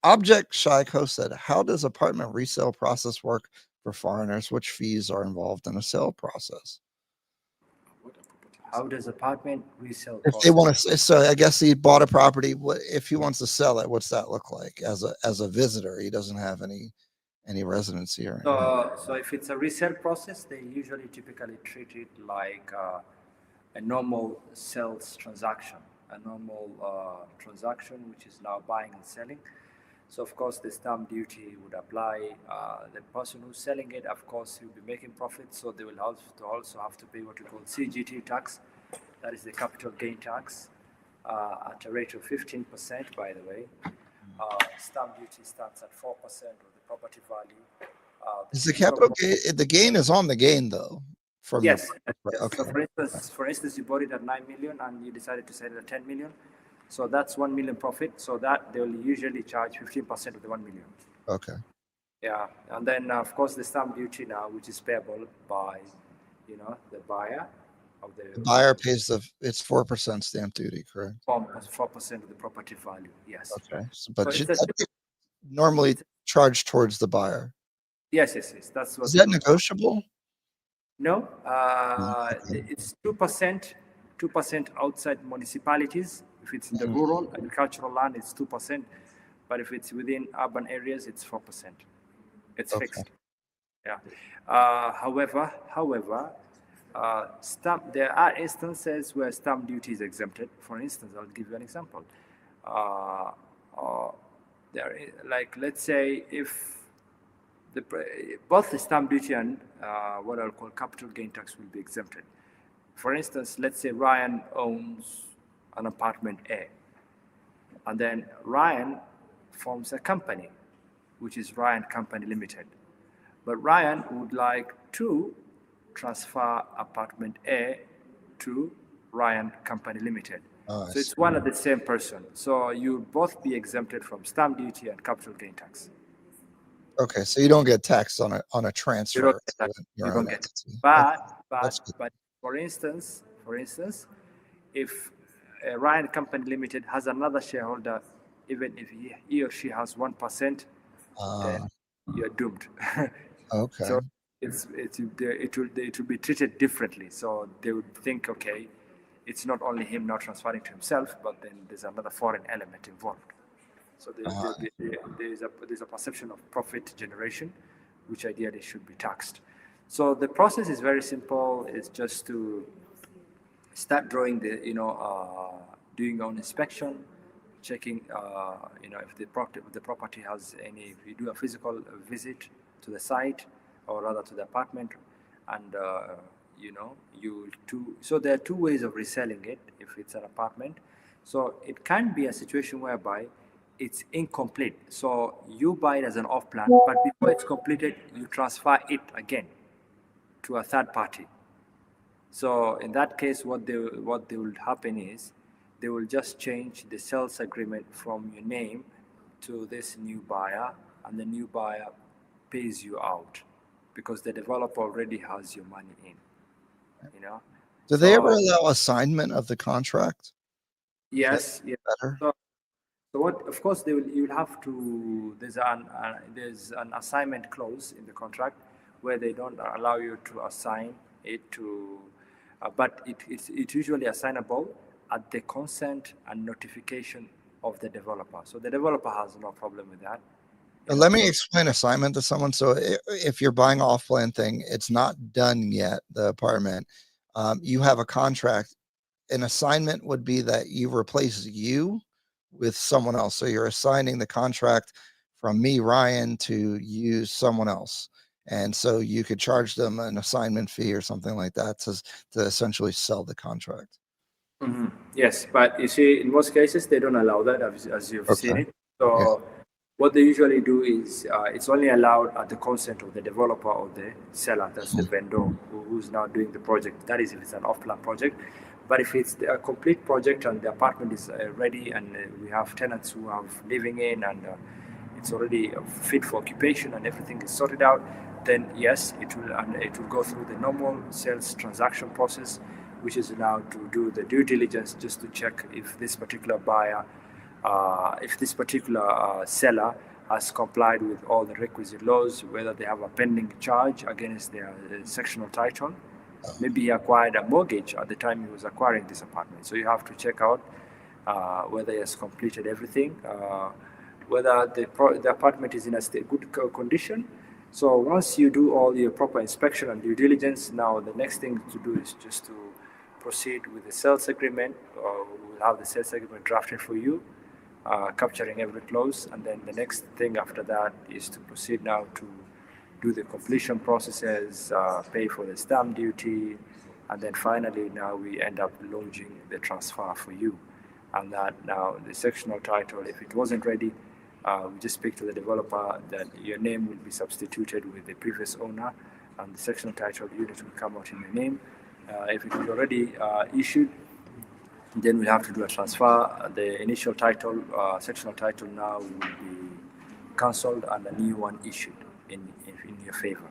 Object Shaiko said, how does apartment resale process work for foreigners? Which fees are involved in a sale process? How does apartment resale If they process? want to, so I guess he bought a property. If he wants to sell it? What's that look like as a visitor? He doesn't have any residency or anything. So if it's a resale process, they usually typically treat it like a normal sales transaction, a normal transaction, which is now buying and selling. So of course, the stamp duty would apply. The person who's selling it, of course, will be making profit, so they will also have to pay what we call CGT tax, that is the capital gain tax, at a rate of 15%. By the way, stamp duty starts at 4% of the property value. Is the capital gain? The gain is on the gain though. From yes. the, okay. So for instance, you bought it at 9 million and you decided to sell it at 10 million. So that's 1 million profit. So that they will usually charge 15% of the 1 million. Okay. Yeah, and then of course the stamp duty now, which is payable by, the buyer of The buyer pays it's 4% stamp duty, correct? 4% of the property value. Yes. Okay, but normally charged towards the buyer. Yes. That's what. Is that negotiable? No, it's 2%. 2% outside municipalities. If it's in the rural agricultural land, it's 2%. But if it's within urban areas, it's 4%. It's fixed. Yeah. However, there are instances where stamp duty is exempted. For instance, I'll give you an example. Let's say if both the stamp duty and what I'll call capital gain tax will be exempted. For instance, let's say Ryan owns an apartment A, and then Ryan forms a company, which is Ryan Company Limited. But Ryan would like to transfer apartment A to Ryan Company Limited. So it's one and the same person. So you'll both be exempted from stamp duty and capital gain tax. Okay, so you don't get taxed on a transfer. You don't get but for instance, if Ryan Company Limited has another shareholder, even if he or she has 1%, then you're doomed. Okay. So it will be treated differently. So they would think, okay, it's not only him now transferring to himself, but then there's another foreign element involved. So there's a perception of profit generation, which ideally should be taxed. So the process is very simple. It's just to start drawing doing your own inspection, checking, if the property has any. If you do a physical visit to the site, or rather to the apartment, and So there are two ways of reselling it if it's an apartment. So it can be a situation whereby it's incomplete. So you buy it as an off-plan, but before it's completed, you transfer it again to a third party. So in that case, what will happen is they will just change the sales agreement from your name to this new buyer, and the new buyer pays you out because the developer already has your money in. Do they ever allow assignment of the contract? Yes. Better? So what? Of course, you'll have to. There's an assignment clause in the contract where they don't allow you to assign it to, but it's usually assignable at the consent and notification of the developer. So the developer has no problem with that. Let me explain assignment to someone. So if you're buying off-plan thing, it's not done yet, the apartment. You have a contract. An assignment would be that you replace you with someone else. So you're assigning the contract from me, Ryan, to you, someone else. And so you could charge them an assignment fee or something like that to essentially sell the contract. Mm-hmm. Yes, but you see, in most cases, they don't allow that, as you've seen it. So what they usually do is it's only allowed at the consent of the developer or the seller, that's the vendor who's now doing the project. That is if it's an off-plan project. But if it's a complete project and the apartment is ready and we have tenants who are living in and it's already fit for occupation and everything is sorted out, then yes, it will go through the normal sales transaction process, which is allowed to do the due diligence just to check if this particular buyer if this particular seller has complied with all the requisite laws, whether they have a pending charge against their sectional title. Maybe he acquired a mortgage at the time he was acquiring this apartment. So you have to check out whether he has completed everything, whether the apartment is in a good condition. So once you do all your proper inspection and due diligence, now the next thing to do is just to proceed with the sales agreement. We'll have the sales agreement drafted for you, capturing every clause, and then the next thing after that is to proceed now to do the completion processes, pay for the stamp duty, and then finally now we end up lodging the transfer for you. And that now the sectional title, if it wasn't ready, we just speak to the developer that your name will be substituted with the previous owner, and the sectional title unit will come out in your name. If it is already issued, then we'll have to do a transfer. The initial title, sectional title now will be cancelled and a new one issued in your favor.